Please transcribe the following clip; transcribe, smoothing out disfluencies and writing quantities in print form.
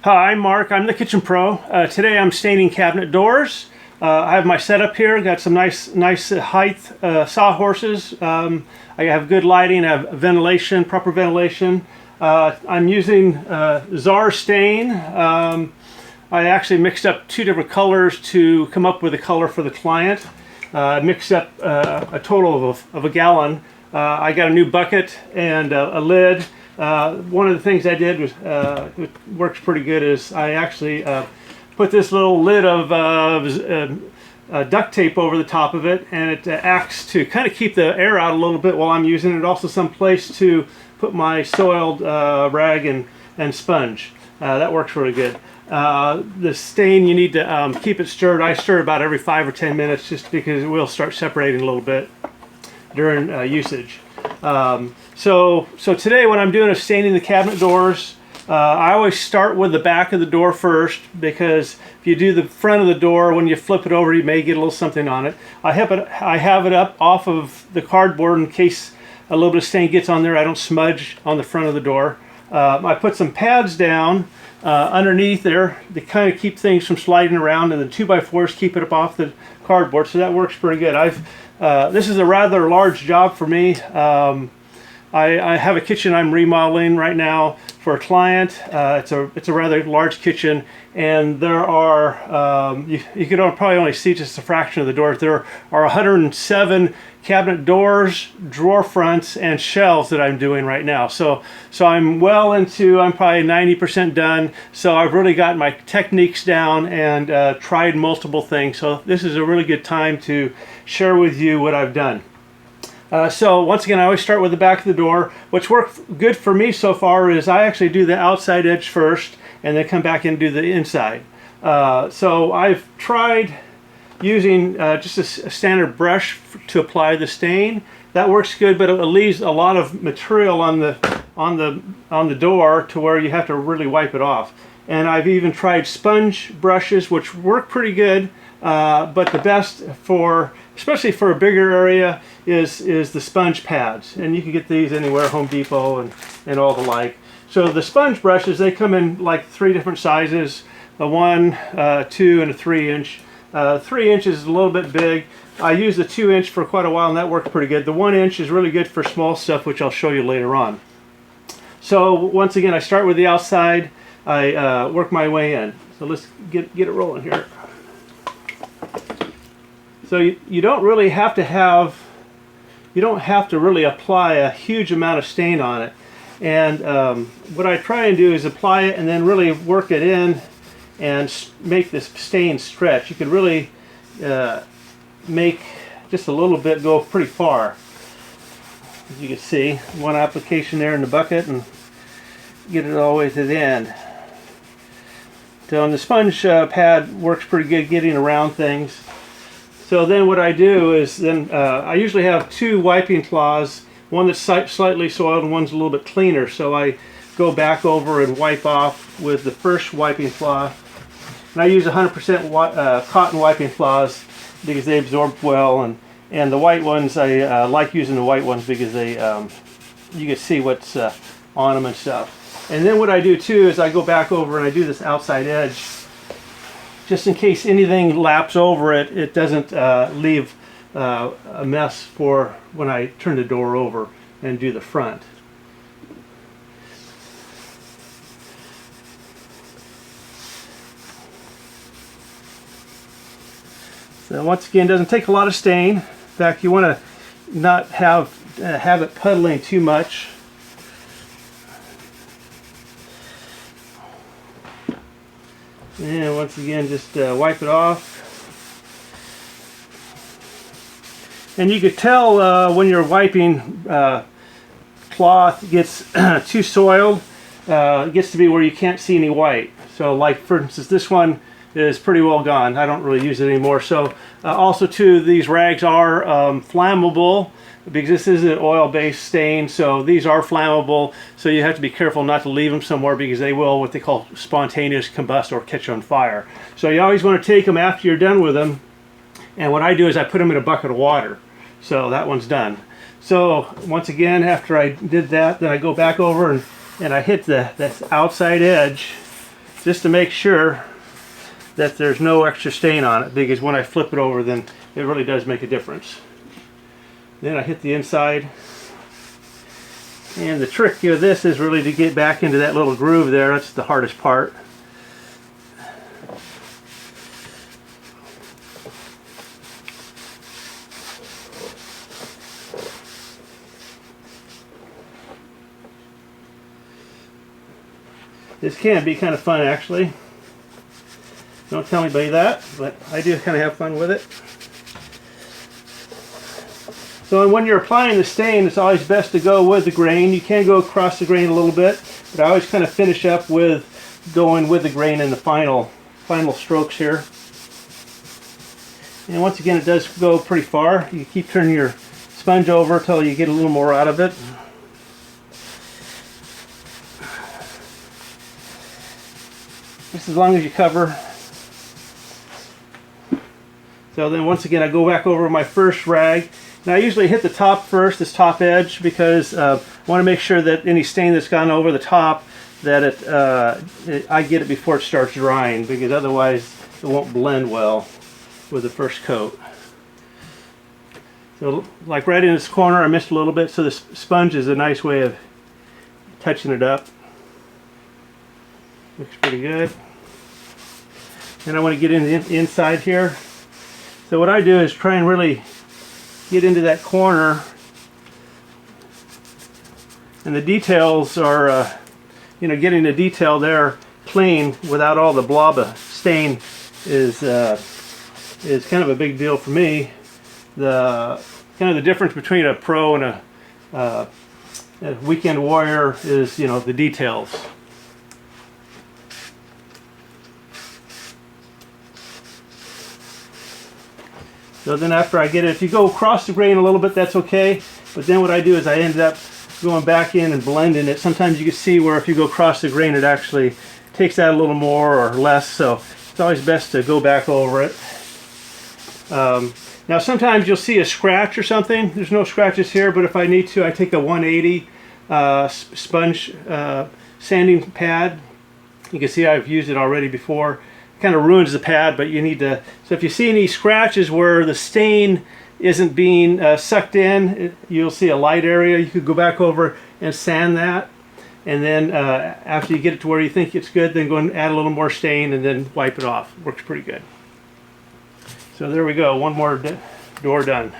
Hi, I'm Mark. I'm the Kitchen Pro. Today I'm staining cabinet doors. I have my setup here. Got some nice height sawhorses. I have good lighting. I have ventilation, proper ventilation. I'm using Czar stain. I actually mixed up two different colors to come up with a color for the client. Mixed up a total of a gallon. I got a new bucket and a lid. One of the things I did was, it works pretty good, is I actually put this little lid of duct tape over the top of it, and it acts to kind of keep the air out a little bit while I'm using it. Also some place to put my soiled rag and sponge. That works really good. The stain, you need to keep it stirred. I stir about every 5 or 10 minutes just because it will start separating a little bit during usage. So today what I'm doing is staining the cabinet doors. I always start with the back of the door first, because if you do the front of the door, when you flip it over, you may get a little something on it. I have it up off of the cardboard in case a little bit of stain gets on there. I don't smudge on the front of the door. I put some pads down underneath there to kind of keep things from sliding around, and the 2x4s keep it up off the cardboard, so that works pretty good. This is a rather large job for me. I have a kitchen I'm remodeling right now for a client. It's a rather large kitchen, and there are you could probably only see just a fraction of the doors. There are 107 cabinet doors, drawer fronts, and shelves that I'm doing right now. So I'm probably 90% done. So I've really got my techniques down and tried multiple things. So this is a really good time to share with you what I've done. So once again, I always start with the back of the door. What's worked good for me so far is I actually do the outside edge first and then come back and do the inside. So I've tried using just a standard brush to apply the stain. That works good, but it leaves a lot of material on the door to where you have to really wipe it off. And I've even tried sponge brushes, which work pretty good, but the best especially for a bigger area, is the sponge pads. And you can get these anywhere, Home Depot and all the like. So the sponge brushes, they come in like 3 different sizes, a 1, 2, and a 3-inch. 3 inches is a little bit big. I used the 2-inch for quite a while, and that worked pretty good. The 1-inch is really good for small stuff, which I'll show you later on. So once again, I start with the outside. I work my way in. So let's get it rolling here. So you don't really have to really apply a huge amount of stain on it. And what I try and do is apply it and then really work it in and make this stain stretch. You can really make just a little bit go pretty far. As you can see, one application there in the bucket and get it all the way to the end. So the sponge pad works pretty good getting around things. So then what I do is I usually have 2 wiping cloths, one that's slightly soiled and one's a little bit cleaner. So I go back over and wipe off with the first wiping cloth. And I use 100% cotton wiping cloths because they absorb well, and the white ones, I like using the white ones because they you can see what's on them and stuff. And then what I do too is I go back over and I do this outside edge, just in case anything laps over it, it doesn't leave a mess for when I turn the door over and do the front. So once again, it doesn't take a lot of stain. In fact, you want to not have it puddling too much. And once again, just wipe it off. And you could tell when you're wiping, cloth gets too soiled. It gets to be where you can't see any white. So like for instance, this one is pretty well gone. I don't really use it anymore. So also too, these rags are flammable, because this is an oil-based stain, so these are flammable, so you have to be careful not to leave them somewhere, because they will what they call spontaneous combust or catch on fire. So you always want to take them after you're done with them, and what I do is I put them in a bucket of water. So that one's done. So once again, after I did that, then I go back over and I hit the outside edge just to make sure that there's no extra stain on it, because when I flip it over, then it really does make a difference. Then I hit the inside. And the trick of this is really to get back into that little groove there. That's the hardest part. This can be kind of fun, actually. Don't tell anybody that, but I do kind of have fun with it. So when you're applying the stain, it's always best to go with the grain. You can go across the grain a little bit, but I always kind of finish up with going with the grain in the final strokes here. And once again, it does go pretty far. You keep turning your sponge over until you get a little more out of it. Just as long as you cover. So then once again, I go back over my first rag. Now I usually hit the top first, this top edge, because I want to make sure that any stain that's gone over the top, that I get it before it starts drying, because otherwise it won't blend well with the first coat. So like right in this corner I missed a little bit, so the sponge is a nice way of touching it up. Looks pretty good. And I want to get in the inside here. So what I do is try and really get into that corner, and the details are, you know, getting the detail there clean without all the blob of stain is kind of a big deal for me. The kind of the difference between a pro and a weekend warrior is, you know, the details. So then after I get it, if you go across the grain a little bit, that's okay. But then what I do is I end up going back in and blending it. Sometimes you can see where if you go across the grain, it actually takes out a little more or less. So it's always best to go back over it. Now sometimes you'll see a scratch or something. There's no scratches here, but if I need to, I take a 180 sponge sanding pad. You can see I've used it already before. Kind of ruins the pad, but you need to, so if you see any scratches where the stain isn't being sucked in, you'll see a light area. You could go back over and sand that, and then after you get it to where you think it's good, then go and add a little more stain and then wipe it off. Works pretty good. So there we go, one more door done.